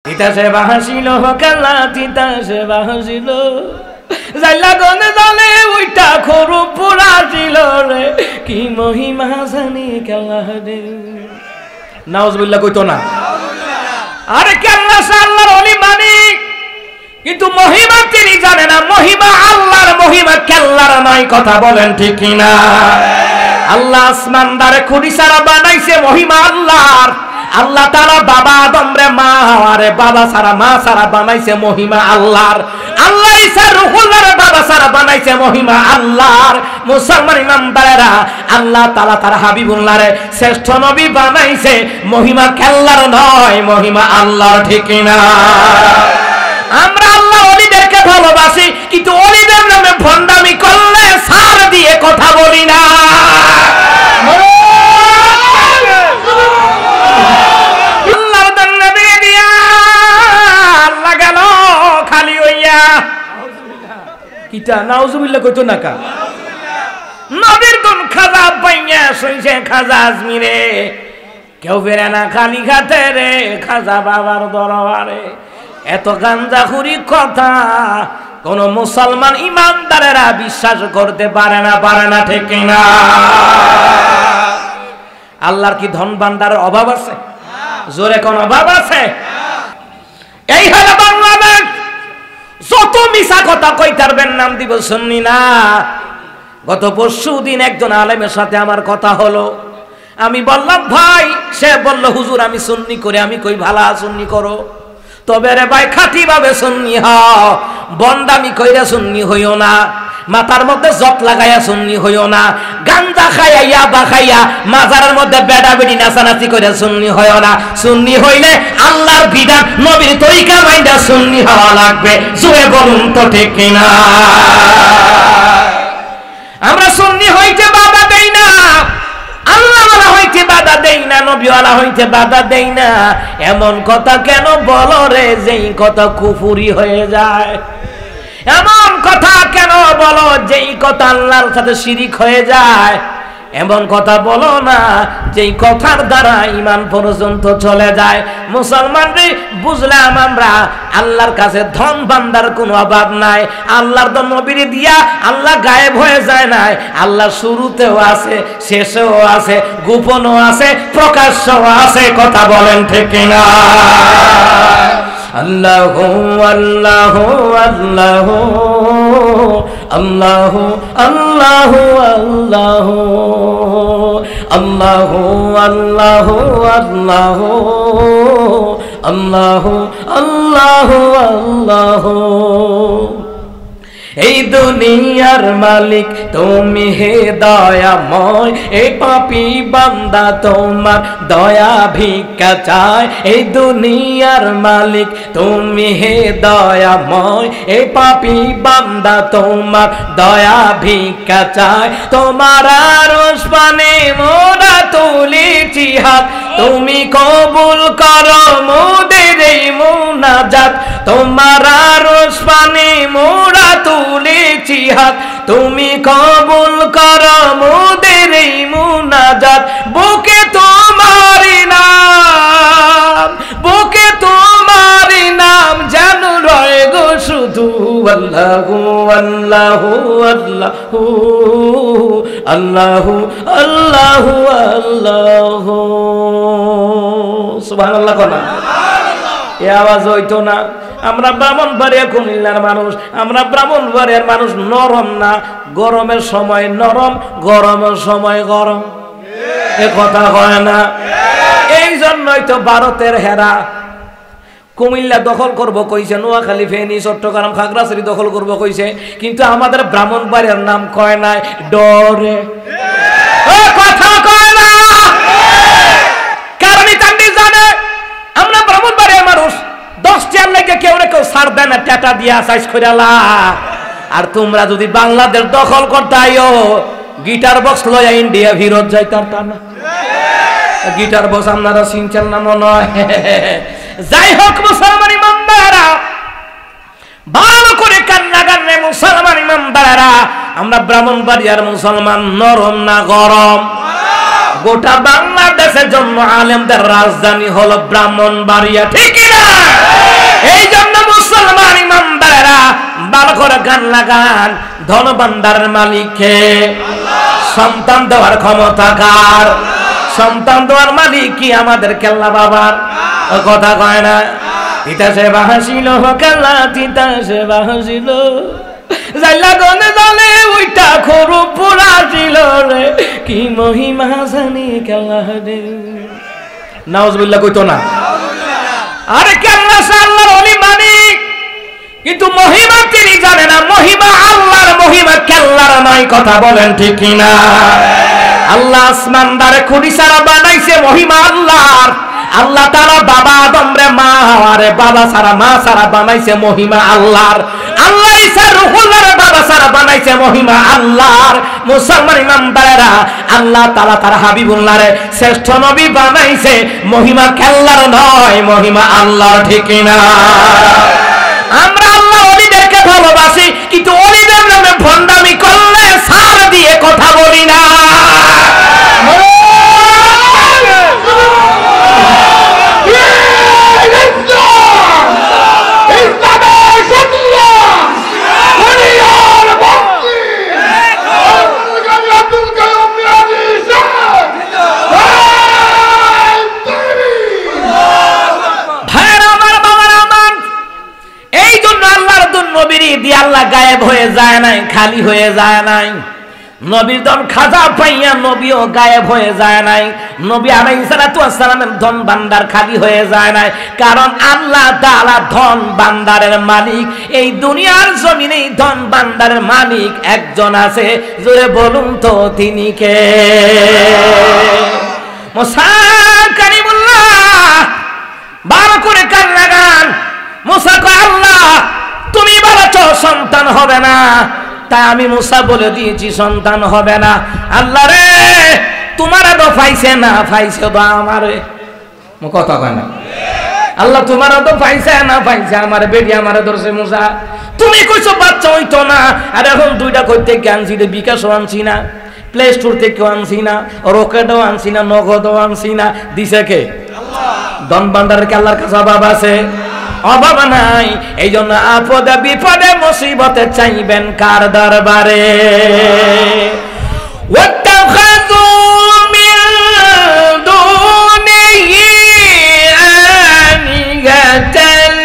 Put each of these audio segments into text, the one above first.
তিতাসে বাহাসিল কালা তিতাসে বাহাসিল জাইলা গনে জালে ওইটা খরু পুরা ছিল রে কি মহিমা জানি কেলা রে নাউজুবিল্লাহ কইতো না আরে কেল্লা আল্লাহর ওলি মানিক কিন্তু মহিমা তিনি জানে না মহিমা আল্লাহর মহিমা কেল্লার নাই কথা বলেন ঠিক কিনা আল্লাহ আসমান দারে খুঁটি সারা বানাইছে মহিমা আল্লাহর আল্লাহ তাআলা বাবা আদম রে মা আরে বাবা সারা মা সারা বানাইছে মহিমা আল্লাহর আল্লাহ ঈসা রূহুল্লাহ রে বাবা সারা বানাইছে মহিমা আল্লাহর মুসলমান ইমানদারেরা আল্লাহ তাআলা তার হাবিবুল্লাহ রে শ্রেষ্ঠ নবী বানাইছে মহিমা কেল্লার নয় মহিমা আল্লাহর ঠিক কিনা আমরা আল্লাহ ওলিদেরকে ভালোবাসি কিন্তু ওলিদের নামে ভন্ডামি করলে সার দিয়ে কথা বলি না আল্লাহর দান দিয়ে দিয়া আল্লাহ গেল খালি হইয়া কিটা নাউজুবিল্লাহ কইতো না কা নবীর গুণ খাজা পাইয়া শুনছে খাজা আজমিরে কেউ বেরে না খালি খাতে রে খাজা বাবার দরবারে এত গাঞ্জাখুরি কথা কোন মুসলমান ইমানদারেরা বিশ্বাস করতে পারে না ঠিক কিনা আল্লাহর কি ধন ভান্ডারের অভাব আছে জোরে কোন অভাব আছে এই হলো বাংলাদেশ যত মিছা কথা কইতারবেন নাম দিব শুননি না গত পরশুদিন একজন আলেমের সাথে আমার কথা হলো আমি বললাম ভাই সে বলল হুজুর আমি সুন্নি করে আমি কই ভালো সুন্নি করো তবে রে ভাই খাঁটি ভাবে সুন্নি হও বন্দামি কইরা সুন্নি হইও না মাথার মধ্যে জট লাগাইয়া সুন্নি হইও না গাঞ্জা খাইয়া ইয়াবা খাইয়া মাজারের মধ্যে বেডা বেডি নাচানাচি কইরা সুন্নি হইও না সুন্নি হইলে আল্লাহর বিধান নবীর তরিকা মাইন্ডা সুন্নি হওয়া লাগবে জোরে বলুন তো ঠিক কিনা আমরা সুন্নি হইতে বাধা দেই না আল্লাহওয়ালা হইতে বাধা দেই না নবীওয়ালা হইতে বাধা দেই না এমন কথা কেন বলো রে যেই কথা কুফরি হয়ে যায় এমন কথা কেন বলো যেই কথা আল্লাহর সাথে শিরিক হয়ে যায় এমন কথা বলো না যেই কথার দ্বারা ঈমান পর্যন্ত চলে যায় মুসলমান রে বুঝলাম আমরা আল্লাহর কাছে ধন ভান্ডার কোনো অভাব নাই আল্লাহর তো নবীর দিয়া আল্লাহ গায়েব হয়ে যায় নাই আল্লাহ শুরুতেও আছে শেষেও আছে গোপনও আছে প্রকাশ্যও আছে কথা বলেন ঠিক কিনা আল্লাহু আল্লাহু আল্লাহু আল্লাহু আল্লাহু আল্লাহু আল্লাহু আল্লাহু আল্লাহু আল্লাহু আল্লাহু আল্লাহু এই দুনিয়ার মালিক তুমি হে দয়াময় এই পাপী বান্দা তোমার দয়া ভিক্ষা চায় এই দুনিয়ার মালিক তুমি হে দয়াময় এই পাপী বান্দা তোমার দয়া ভিক্ষা চায় তোমার আরশ পানে মোরা তুলেছি হাত তুমি কবুল করো মোদের এই মুনাজাত তোমার আরশ পানে মোরা তুলেছি হাত তুমি কবুল করো মোদের এই মুনাজাত বুকে তোমারই নাম যেন রয় গো শুধু আল্লাহু আল্লাহু আল্লাহু আল্লাহু আল্লাহু আল্লাহু সুবহানাল্লাহ কোনা এ আওয়াজ হইতো না আমরা ব্রাহ্মণবাড়িয়া কুমিল্লার মানুষ আমরা ব্রাহ্মণবাড়িয়ার মানুষ নরম না গরমের সময় নরম গরমের সময় গরম এ কথা হয় না এই জন্যই তো ভারতের হেরা কুমিল্লা দখল করব কইছে নোয়াখালী ফেনী চট্টগ্রাম খাগড়াছড়ি দখল করব কইছে কিন্তু আমাদের ব্রাহ্মণবাড়িয়ার নাম কয় নাই ডরে কথা কয় না কারণ ইতান্ডি জানে আমরা ব্রাহ্মণবাড়িয়ার মানুষ 10 টার লাগে কেউ ছাড় দেয় না টাটা দিয়া সাইজ কইরালা আর তোমরা যদি বাংলাদেশ দখল করতে আইও গিটার বক্স লয়া ইন্ডিয়া ভিরত যাইতার তা না গিটার বক্স আপনারা চিনছেন না মনে হয় যাই হোক মুসলমান ইমানদাররা ভালো করে কান্না কান্নে মুসলমান ইমানদাররা আমরা ব্রাহ্মণবাড়িয়ার মুসলমান নরম না গরম গোটা বাংলাদেশের জন্য আলেমদের রাজধানী হলো ব্রাহ্মণবাড়িয়া ঠিক না লাগান ধন ভান্ডারের মালিক কে? সন্তান দেওয়ার ক্ষমতা কার? সন্তান দেওয়ার মালিক কি আমাদের কেল্লা বাবার? কথা কয় না। তিতাসে বাহাসিল কেল্লা তিতাসে বাহাসিল জাইলা গনে দলে ওইটা খরু পুরা ছিল রে কি মহিমা জানি কেল্লা রে। নাউজুবিল্লাহ কইতো না? আরে কেল্লা আল্লাহর ওলি মালিক, কিন্তু মহিমা তিনি জানে না। মহিমা আল্লাহর, মহিমা কেল্লার নয়। কথা বলেন ঠিক কিনা? আল্লাহ আসমানদারে খুঁড়ি ছাড়া বানাইছে, মহিমা আল্লাহর। আল্লাহ তাআলা বাবা আদম রে মা হাওয়ারে বাবা ছাড়া মা ছাড়া বানাইছে, মহিমা আল্লাহর। আল্লাহ ঈসা রূহুল্লাহ রে বাবা ছাড়া বানাইছে, মহিমা আল্লাহর। মুসলমান ইমানদারেরা, আল্লাহ তাআলা তার হাবিবুল্লাহ রে শ্রেষ্ঠ নবী বানাইছে, মহিমা কেল্লার নয়, মহিমা আল্লাহর। ঠিক কিনা? আমরা আল্লাহ ওলিদেরকে ভালোবাসি, কিন্তু ওলিদের নামে ভণ্ডামি করলে সার দিয়ে কথা বলি না। আল্লাহ গায়েব হয়ে যায় নাই, খালি হয়ে যায় নাই। নবীর ধন খাজা পাইয়া নবীও গায়েব হয়ে যায় নাই। নবী আলাইহিস সালাতু ওয়াস সালামের ধন ভান্ডার খালি হয়ে যায় নাই, কারণ আল্লাহ তাআলা ধন ভান্ডারের মালিক। এই দুনিয়ার জমিনে ধন ভান্ডারের মালিক একজন আছে, জোরে বলুন তো তিনি কে? মুসা কালিমুল্লাহ। ভালো করে কান লাগান। মুসা কয়, আল্লাহ তুমি বলেছো সন্তান হবে না, তাই আমি মুসা বলে দিয়েছি সন্তান হবে না। আল্লাহ রে, তোমারা তো পাইছে না পাইছে তো আমারে। কথা কয় না? আল্লাহ তোমারা তো পাইছে না পাইছে আমার বেটি আমারে ধরছে। মুসা তুমি কইছো বাচ্চা হইতো না, আর এখন দুইটা কই থেকে আনছি রে? বিকাশও আনছি না, প্লে স্টোর থেকেও আনছি না, রকেটও আনছি না, নগদও আনছি না। দিছে কে? ধন ভান্ডারের কি আল্লাহর কাছে অভাব আছে? অভাব নাই। এই জন্য আপদে বিপদে মুসিবতে চাইবেন কার দরবারে? ওয়াত্তাখাযু মিন দুনিহি আলিহাতান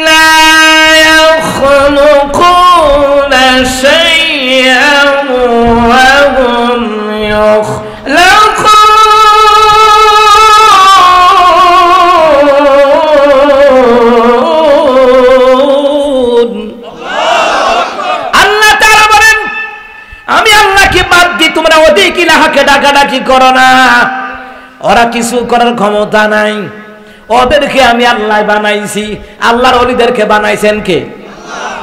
লা ইয়াখলুকুনা শাইআন ওয়া হুম ইয়াখলুকুন। তোমরা ওদিক ইলাহাকে ডাকাডাকি করো না, ওরা কিছু করার ক্ষমতা নাই। ওদেরকে আমি আল্লাহ বানাইছি। আল্লাহর ওলিদেরকে বানাইছেন কে?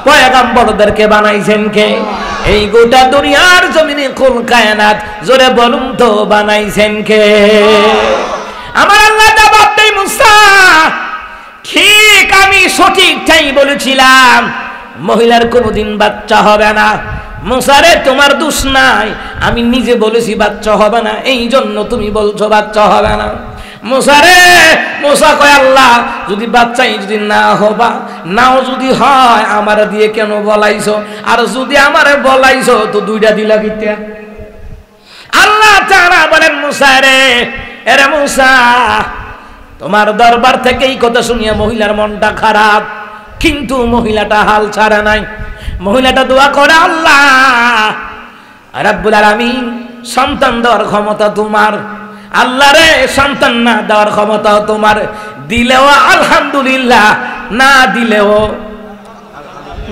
পয়গম্বরদেরকে বানাইছেন কে? এই গোটা দুনিয়ার জমিনে কুল কায়নাত, জোরে বলুন তো বানাইছেন কে? আমার আল্লাহ জবাব দেয়, মুসা ঠিক আমি সঠিকটাই বলেছিলাম, মহিলার কোনোদিন বাচ্চা হবে না। মুসা রে, তোমার দোষ নাই, আমি নিজে বলেছি বাচ্চা হবে না, এই জন্য তুমি বলছো বাচ্চা হবে না। মুসা রে, মুসা কয়, আল্লাহ যদি বাচ্চাই যদি না হবা, নাও যদি হয় আমার দিয়ে কেন বলাইছো? আর যদি আমারে বলাইছো তো দুইটা দিলা কিতা? আল্লাহ তাআলা বলেন, মুসা রে, এরে মুসা, তোমার দরবার থেকে এই কথা শুনিয়া মহিলার মনটা খারাপ, কিন্তু মহিলাটা হাল ছাড়ে নাই। মহিলাটা দোয়া করে, আল্লাহ রাব্বুল আলামিন সন্তান দেওয়ার ক্ষমতা তোমার। আল্লাহ রে, সন্তান না দেওয়ার ক্ষমতা তোমার। দিলেও আলহামদুলিল্লাহ, না দিলেও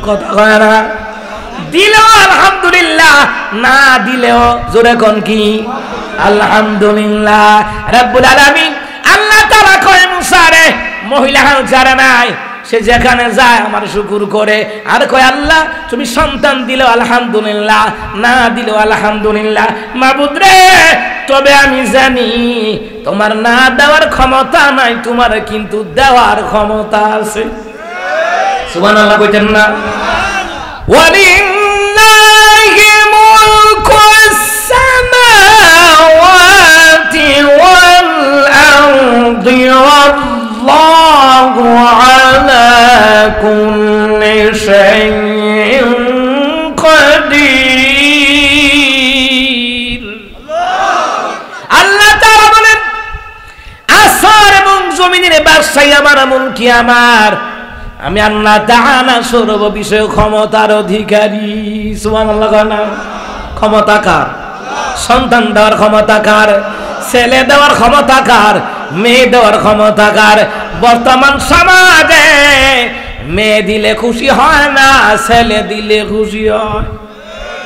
কথা কয় না? দিলেও আলহামদুলিল্লাহ, না দিলেও জোরে কোন কি আলহামদুলিল্লাহ। রাব্বুল আলামিন আল্লাহ তাআলা কয়, মুসা রে, মহিলা হাল ছাড়ে নাই, সে যেখানে যায় আমার শুকুর করে। আর কয়, আল্লাহ তুমি সন্তান দিলেও আলহামদুলিল্লাহ, না দিলেও আলহামদুলিল্লাহ। মাবুদ রে, তবে আমি জানি তোমার না দেওয়ার ক্ষমতা নাই, তোমার কিন্তু দেওয়ার ক্ষমতা আছে। সুবহানাল্লাহ কইতেন না? ওয়ালিল্লাহি মুলকুস সামাওয়াতি ওয়াল আরদি ওয়াল্লাহু আলা কুল্লি শাইইন আল্লাহ তাআলা বলেন আসমান এবং জমিনের বাদশাহী আমার, এমনকি আমার, আমি আল্লাহ তাআলা সর্ব বিষয়ে ক্ষমতার অধিকারী। সুবহানাল্লাহ। ক্ষমতা কার? সন্তান দেওয়ার ক্ষমতা কার? ছেলে দেওয়ার ক্ষমতা কার? মেয়ে দেওয়ার ক্ষমতা কার? বর্তমান সমাজে মেয়ে দিলে খুশি হয় না, ছেলে দিলে খুশি হয়।